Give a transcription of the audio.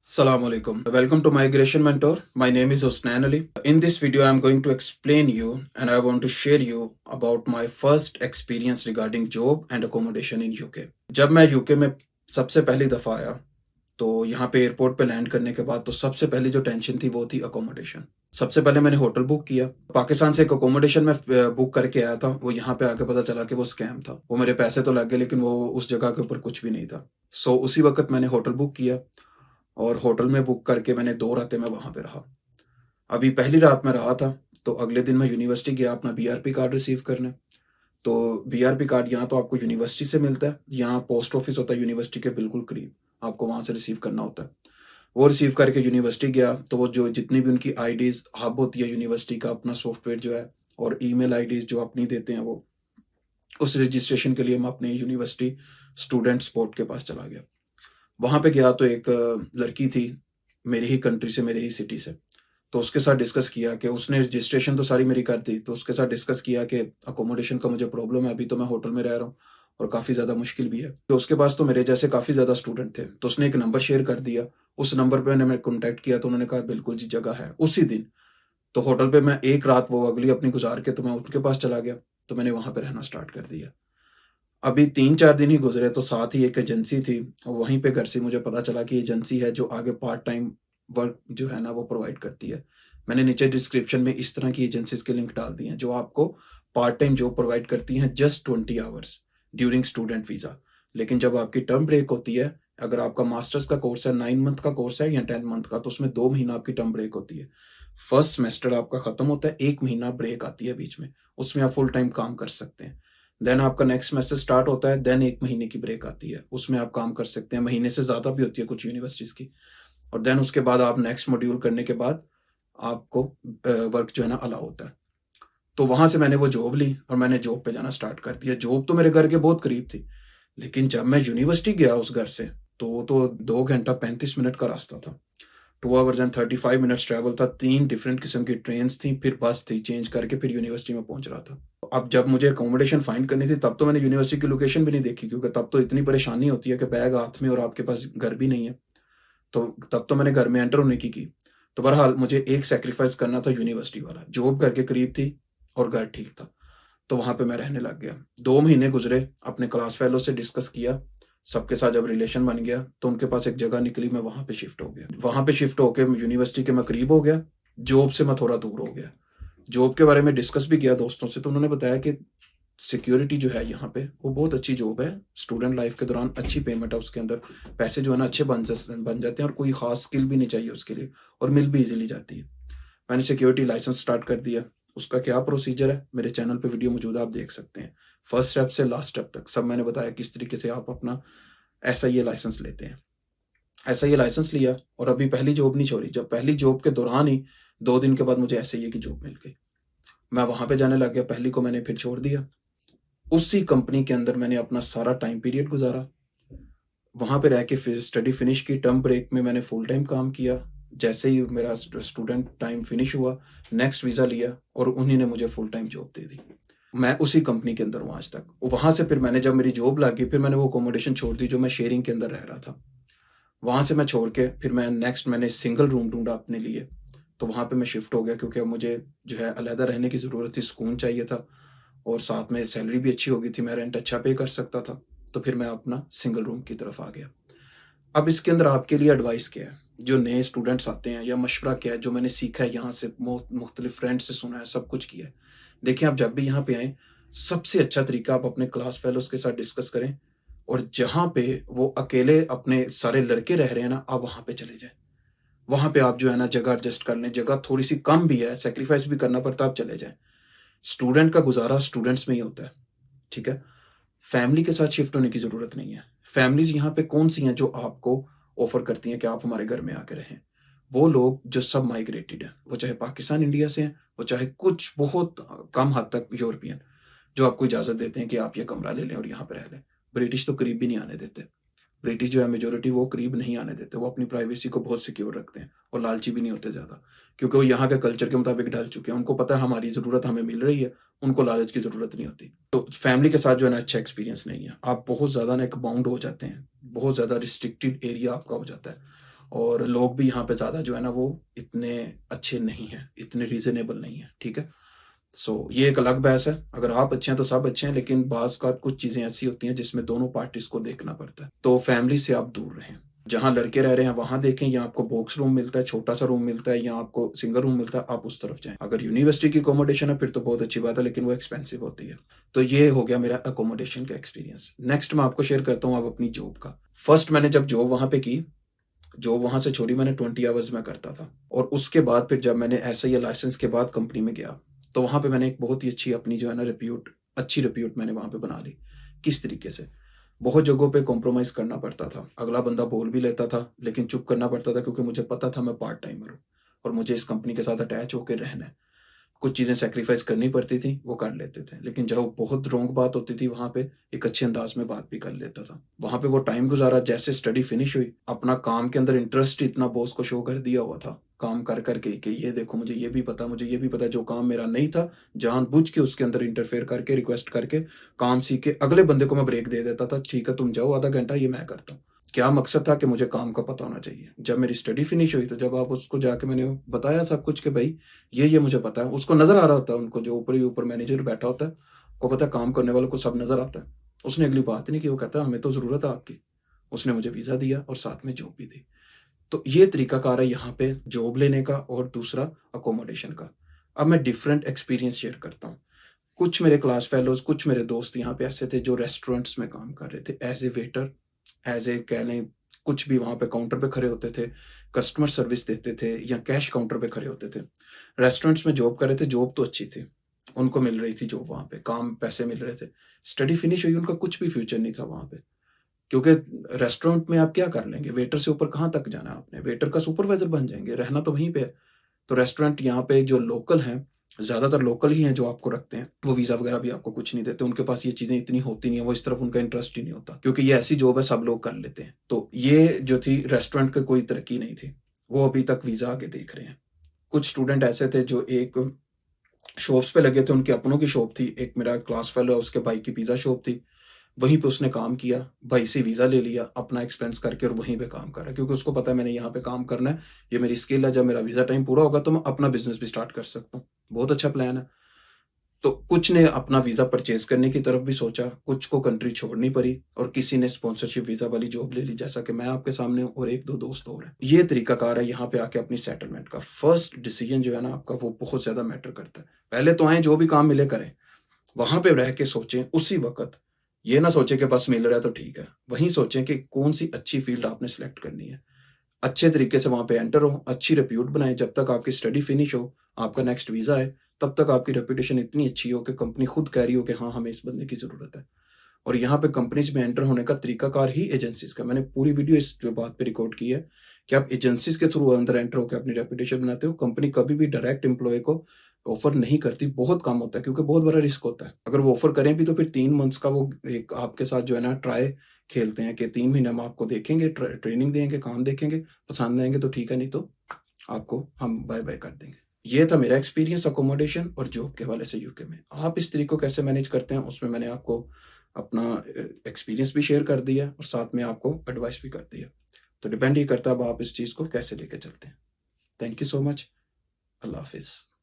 Assalamu alaikum. Welcome to Migration Mentor. My name is Husnain Ali. In this video, I'm going to explain you and I want to share you about my first experience regarding job and accommodation in UK. जब मैं UK में सबसे पहली दफ़ा आया तो यहाँ पे एयरपोर्ट पे लैंड करने के बाद तो सबसे पहली जो टेंशन थी वो थी अकोमोडेशन। सबसे पहले मैंने होटल बुक किया। पाकिस्तान से एक अकोमोडेशन में बुक करके आया था, वो यहाँ पे आके पता चला कि वो स्कैम था। वो मेरे पैसे तो लग गए लेकिन वो उस जगह के ऊपर कुछ भी नहीं था। सो उसी वक्त मैंने होटल बुक किया और होटल में बुक करके मैंने 2 रातें मैं वहाँ पे रहा। अभी पहली रात में रहा था तो अगले दिन मैं यूनिवर्सिटी गया अपना बीआरपी कार्ड रिसीव करने। तो बीआरपी कार्ड यहाँ तो आपको यूनिवर्सिटी से मिलता है, यहाँ पोस्ट ऑफिस होता है यूनिवर्सिटी के बिल्कुल करीब, आपको वहाँ से रिसीव करना होता है। वो रिसीव करके यूनिवर्सिटी गया तो वो जो जितनी भी उनकी आईडीज़ हब होती है यूनिवर्सिटी का अपना सॉफ्टवेयर जो है और ईमेल आईडीज़ जो अपनी देते हैं वो उस रजिस्ट्रेशन के लिए मैं अपने यूनिवर्सिटी स्टूडेंट सपोर्ट के पास चला गया। वहाँ पे गया तो एक लड़की थी मेरी ही कंट्री से, मेरे ही सिटी से। तो उसके साथ डिस्कस किया कि उसने रजिस्ट्रेशन तो सारी मेरी कर दी, तो उसके साथ डिस्कस किया कि अकोमोडेशन का मुझे प्रॉब्लम है, अभी तो मैं होटल में रह रहा हूँ और काफ़ी ज़्यादा मुश्किल भी है। तो उसके पास तो मेरे जैसे काफ़ी ज़्यादा स्टूडेंट थे, तो उसने एक नंबर शेयर कर दिया। उस नंबर पे मैंने कॉन्टैक्ट किया तो उन्होंने कहा बिल्कुल जी जगह है उसी दिन। तो होटल पे मैं एक रात वो अगली अपनी गुजार के तो मैं उनके पास चला गया, तो मैंने वहाँ पे रहना स्टार्ट कर दिया। अभी 3-4 दिन ही गुजरे तो साथ ही एक एजेंसी थी और वहीं पे घर से मुझे पता चला कि एजेंसी है जो आगे पार्ट टाइम वर्क जो है ना वो प्रोवाइड करती है। मैंने नीचे डिस्क्रिप्शन में इस तरह की एजेंसीज के लिंक डाल दिए हैं जो आपको पार्ट टाइम जॉब प्रोवाइड करती हैं just 20 hours during student visa. लेकिन जब आपकी टर्म ब्रेक होती है, अगर आपका मास्टर्स का कोर्स है 9 मंथ का कोर्स है या 10 मंथ का, तो उसमें 2 महीना आपकी टर्म ब्रेक होती है। फर्स्ट सेमेस्टर आपका खत्म होता है, 1 महीना ब्रेक आती है बीच में, उसमें आप फुल टाइम काम कर सकते हैं। देन आपका नेक्स्ट सेमेस्टर स्टार्ट होता है, देन 1 महीने की ब्रेक आती है, उसमें आप काम कर सकते हैं, महीने से ज़्यादा भी होती है कुछ यूनिवर्सिटीज़ की। और देन उसके बाद आप नेक्स्ट मॉड्यूल करने के बाद आपको वर्क जो है ना अलाउ होता है। तो वहाँ से मैंने वो जॉब ली और मैंने जॉब पे जाना स्टार्ट कर दिया। जॉब तो मेरे घर के बहुत करीब थी, लेकिन जब मैं यूनिवर्सिटी गया उस घर से तो वो तो 2 घंटा 35 मिनट का रास्ता था। 2 आवर्स एंड 35 मिनट्स ट्रैवल था, 3 डिफरेंट किस्म की ट्रेन्स थी, फिर बस थी, चेंज करके फिर यूनिवर्सिटी में पहुँच रहा था। अब जब मुझे अकोमोडेशन फाइंड करनी थी तब तो मैंने यूनिवर्सिटी की लोकेशन भी नहीं देखी, क्योंकि तब तो इतनी परेशानी होती है कि बैग हाथ में और आपके पास घर भी नहीं है। तो तब तो मैंने घर में एंटर होने की। तो बहरहाल मुझे एक सैक्रिफाइस करना था यूनिवर्सिटी वाला। जॉब घर के करीब थी और घर ठीक था, तो वहाँ पे मैं रहने लग गया। 2 महीने गुजरे, अपने क्लास फेलो से डिस्कस किया, सबके साथ जब रिलेशन बन गया तो उनके पास एक जगह निकली, मैं वहाँ पे शिफ्ट हो गया। वहाँ पे शिफ्ट होके यूनिवर्सिटी के मैं करीब हो गया, जॉब से मैं थोड़ा दूर हो गया। जॉब के बारे में डिस्कस भी किया दोस्तों से, तो उन्होंने बताया कि सिक्योरिटी जो है यहाँ पे वो बहुत अच्छी जॉब है, स्टूडेंट लाइफ के दौरान अच्छी पेमेंट है उसके अंदर, पैसे जो है ना अच्छे बन जाते हैं और कोई खास स्किल भी नहीं चाहिए उसके लिए और मिल भी इजीली जाती है। मैंने सिक्योरिटी लाइसेंस स्टार्ट कर दिया। उसका क्या प्रोसीजर है मेरे चैनल पे वीडियो मौजूद है, आप देख सकते हैं। फर्स्ट स्टेप से लास्ट स्टेप तक सब मैंने बताया किस तरीके से आप अपना SIA लाइसेंस लेते हैं। SIA लाइसेंस लिया और अभी पहली जॉब नहीं छोड़ी। जब पहली जॉब के दौरान ही 2 दिन के बाद मुझे SIA की जॉब मिल गई, मैं वहाँ पे जाने लग गया। पहली को मैंने फिर छोड़ दिया। उसी कंपनी के अंदर मैंने अपना सारा टाइम पीरियड गुजारा, वहाँ पे रह के फिर स्टडी फिनिश की। टर्म ब्रेक में मैंने फुल टाइम काम किया। जैसे ही मेरा स्टूडेंट टाइम फिनिश हुआ, नेक्स्ट वीज़ा लिया और उन्हीं ने मुझे फुल टाइम जॉब दे दी। मैं उसी कंपनी के अंदर हूँ आज तक। वहाँ से फिर मैंने जब मेरी जॉब लगी फिर मैंने वो अकोमोडेशन छोड़ दी जो मैं शेयरिंग के अंदर रह रहा था। वहाँ से मैं छोड़ के फिर मैंने सिंगल रूम ढूंढा अपने लिए, तो वहाँ पे मैं शिफ्ट हो गया, क्योंकि अब मुझे जो है अलहदा रहने की ज़रूरत थी, सुकून चाहिए था और साथ में सैलरी भी अच्छी हो गई थी, मैं रेंट अच्छा पे कर सकता था। तो फिर मैं अपना सिंगल रूम की तरफ आ गया। अब इसके अंदर आपके लिए एडवाइस क्या है, जो नए स्टूडेंट्स आते हैं, या मशवरा क्या है जो मैंने सीखा है यहाँ से, मुख्तलिफ फ्रेंड्स से सुना है, सब कुछ किया है। देखिए आप जब भी यहाँ पे आएँ, सबसे अच्छा तरीका आप अपने क्लास फेलोज़ के साथ डिस्कस करें और जहाँ पे वो अकेले अपने सारे लड़के रह रहे हैं ना, आप वहाँ पे चले जाएँ। वहाँ पे आप जो है ना जगह एडजस्ट कर लें, जगह थोड़ी-सी कम भी है, सैक्रिफाइस भी करना पड़ता है, आप चले जाएँ। स्टूडेंट का गुज़ारा स्टूडेंट्स में ही होता है, ठीक है? फैमिली के साथ शिफ्ट होने की ज़रूरत नहीं है। फैमिलीज़ यहाँ पे कौन-सी हैं जो आपको ऑफ़र करती हैं कि आप हमारे घर में आके रहें? वो लोग जो सब माइग्रेटेड हैं, वो चाहे पाकिस्तान, इंडिया से हैं, वो चाहे कुछ बहुत कम हद तक यूरोपियन, जो आपको इजाज़त देते हैं कि आप ये कमरा ले लें और यहाँ पे रह लें। ब्रिटिश तो करीब भी नहीं आने देते। ब्रिटिश जो है मेजॉरिटी वो करीब नहीं आने देते, वो अपनी प्राइवेसी को बहुत सिक्योर रखते हैं और लालची भी नहीं होते ज़्यादा, क्योंकि वो यहाँ के कल्चर के मुताबिक ढल चुके हैं। उनको पता है हमारी ज़रूरत हमें मिल रही है, उनको लालच की ज़रूरत नहीं होती। तो फैमिली के साथ जो है ना अच्छा एक्सपीरियंस नहीं है, आप बहुत ज़्यादा ना एक बाउंड हो जाते हैं, बहुत ज़्यादा रिस्ट्रिक्टेड एरिया आपका हो जाता है। और लोग भी यहाँ पे ज़्यादा जो है ना वो इतने अच्छे नहीं हैं, इतने रीज़नेबल नहीं हैं, ठीक है? सो ये एक अलग बहस है। अगर आप अच्छे हैं तो सब अच्छे हैं, लेकिन बाज़ का कुछ चीज़ें ऐसी होती हैं जिसमें दोनों पार्टीज़ को देखना पड़ता है। तो फैमिली से आप दूर रहें। जहाँ लड़के रह रहे हैं वहाँ देखें, या आपको बॉक्स रूम मिलता है, छोटा-सा रूम मिलता है, या आपको सिंगल रूम मिलता है, आप उस तरफ जाएँ। अगर यूनिवर्सिटी की अकोमोडेशन है फिर तो बहुत अच्छी बात है, लेकिन वो एक्सपेंसिव होती है। तो ये हो गया मेरा अकोमोडेशन का एक्सपीरियंस। नेक्स्ट मैं आपको शेयर करता हूँ अब अपनी जॉब का। फर्स्ट मैंने जब जॉब वहाँ पे की, जॉब वहाँ से छोड़ी मैंने 20 आवर्स में करता था, और उसके बाद फिर जब मैंने एसआई लाइसेंस के बाद कंपनी में गया, तो वहाँ पे मैंने एक बहुत ही अच्छी अपनी जो है ना अच्छी रिप्यूट मैंने वहाँ पे बना ली। किस तरीके से? बहुत जगहों पे कॉम्प्रोमाइज़ करना पड़ता था। अगला बंदा बोल भी लेता था, लेकिन चुप करना पड़ता था, क्योंकि मुझे पता था मैं पार्ट टाइमर हूँ और मुझे इस कंपनी के साथ अटैच होके रहना है। कुछ चीज़ें सैक्रिफाइस करनी पड़ती थी, वो कर लेते थे। लेकिन जब बहुत रॉन्ग बात होती थी वहाँ पे, एक अच्छे अंदाज में बात भी कर लेता था। वहाँ पे वो टाइम गुज़ारा, जैसे स्टडी फिनिश हुई, अपना काम के अंदर इंटरेस्ट इतना बॉस को शो कर दिया हुआ था, काम कर के कि ये देखो मुझे ये भी पता, मुझे ये भी पता। जो काम मेरा नहीं था, जानबूझ के उसके अंदर इंटरफेयर करके, रिक्वेस्ट करके, काम सीख के अगले बंदे को मैं ब्रेक दे देता था। ठीक है तुम जाओ आधा घंटा, ये मैं करता हूँ। क्या मकसद था कि मुझे काम का पता होना चाहिए। जब मेरी स्टडी फिनिश हुई, तो जब आप उसको जाके मैंने बताया सब कुछ कि भाई ये मुझे पता है, उसको नज़र आ रहा होता है, उनको जो ऊपर ही ऊपर मैनेजर बैठा होता है, को पता है काम करने वालों को सब नज़र आता है। उसने अगली बात नहीं की, वो कहता है हमें तो ज़रूरत है आपकी। उसने मुझे वीज़ा दिया और साथ में जॉब भी दी। तो ये तरीकाकार है यहाँ पे जॉब लेने का, और दूसरा अकोमोडेशन का। अब मैं डिफरेंट एक्सपीरियंस शेयर करता हूँ। कुछ मेरे क्लास फेलोज़, कुछ मेरे दोस्त यहाँ पे ऐसे थे जो रेस्टोरेंट्स में काम कर रहे थे as a waiter, as a कह लें, कुछ भी वहाँ पे काउंटर पे खड़े होते थे, कस्टमर सर्विस देते थे, या कैश काउंटर पे खड़े होते थे। रेस्टोरेंट्स में जॉब कर रहे थे, जॉब तो अच्छी थी, उनको मिल रही थी जॉब वहाँ पे, काम पैसे मिल रहे थे। स्टडी फिनिश हुई, उनका कुछ भी फ्यूचर नहीं था वहाँ पे, क्योंकि रेस्टोरेंट में आप क्या कर लेंगे? वेटर से ऊपर कहाँ तक जाना है आपने? वेटर का सुपरवाइज़र बन जाएँगे, रहना तो वहीं पे है। तो रेस्टोरेंट यहाँ पे जो लोकल हैं, ज़्यादातर लोकल ही हैं जो आपको रखते हैं। वो वीज़ा वगैरह भी आपको कुछ नहीं देते, उनके पास ये चीज़ें इतनी होती नहीं है, वो इस तरफ उनका इंटरेस्ट ही नहीं होता, क्योंकि ये ऐसी जॉब है सब लोग कर लेते हैं। तो ये जो थी रेस्टोरेंट की कोई तरक्की नहीं थी, वो अभी तक वीज़ा आगे देख रहे हैं। कुछ स्टूडेंट ऐसे थे जो एक शॉप्स पे लगे थे, उनकी अपनों की शॉप थी। एक मेरा क्लास फेलो है, उसके भाई की पिज़्ज़ा शॉप थी। वहीं पे उसने काम किया, भाई से वीज़ा ले लिया, अपना एक्सपेंस करके, और वहीं पे काम कर रहा है, क्योंकि उसको पता है मैंने यहाँ पे काम करना है, ये मेरी स्किल है, जब मेरा वीज़ा टाइम पूरा होगा तो मैं अपना बिज़नेस भी स्टार्ट कर सकता हूँ। बहुत अच्छा प्लान है। तो कुछ ने अपना वीज़ा परचेज़ करने की तरफ भी सोचा, कुछ को कंट्री छोड़नी पड़ी, और किसी ने स्पॉन्सरशिप वीज़ा वाली जॉब ले ली, जैसा कि मैं आपके सामने हूँ और 1-2 दोस्त और हैं। ये तरीकाकार है यहाँ पे आके अपनी सेटलमेंट का। फर्स्ट डिसीजन जो है ना आपका, वो बहुत ज़्यादा मैटर करता है। पहले तो आएँ, जो भी काम मिले करें। वहाँ पे रह के सोचें उसी वक़्त। ये ना सोचें कि बस मिल रहा है तो ठीक है। वहीं सोचें कि कौन-सी अच्छी फ़ील्ड आपने सेलेक्ट करनी है। अच्छे तरीके से वहाँ पे एंटर हो, अच्छी रेप्यूट बनाएँ, जब तक आपकी स्टडी फिनिश हो, आपका नेक्स्ट वीज़ा है, तब तक आपकी रेपुटेशन इतनी अच्छी हो कि कंपनी खुद कह रही हो कि हाँ, हमें इस बंदे की ज़रूरत है। और यहाँ पे कंपनीज़ में एंटर होने का तरीकाकार ही एजेंसीज़ का, मैंने पूरी वीडियो इस बात पे रिकॉर्ड की है कि आप एजेंसीज़ के थ्रू अंदर एंटर होके अपनी रेपुटेशन बनाते हो। कंपनी कभी भी डायरेक्ट एम्प्लॉयी को ऑफ़र नहीं करती, बहुत कम होता है, क्योंकि बहुत बड़ा रिस्क होता है। अगर वो ऑफ़र करें भी तो फिर 3 मंथ्स का वो एक आपके साथ जो है ना ट्राई खेलते हैं कि 3 महीने हम आपको देखेंगे, ट्रेनिंग देंगे, काम देखेंगे, पसंद आएँगे तो ठीक है, नहीं तो आपको हम बाय-बाय कर देंगे। ये था मेरा एक्सपीरियंस अकोमोडेशन और जॉब के हवाले से यूके में। आप इस तरीके को कैसे मैनेज करते हैं, उसमें मैंने आपको अपना एक्सपीरियंस भी शेयर कर दिया और साथ में आपको एडवाइस भी कर दिया। तो डिपेंड ये करता है अब आप इस चीज़ को कैसे लेके चलते हैं। Thank you so much. अल्लाह हाफ़िज़।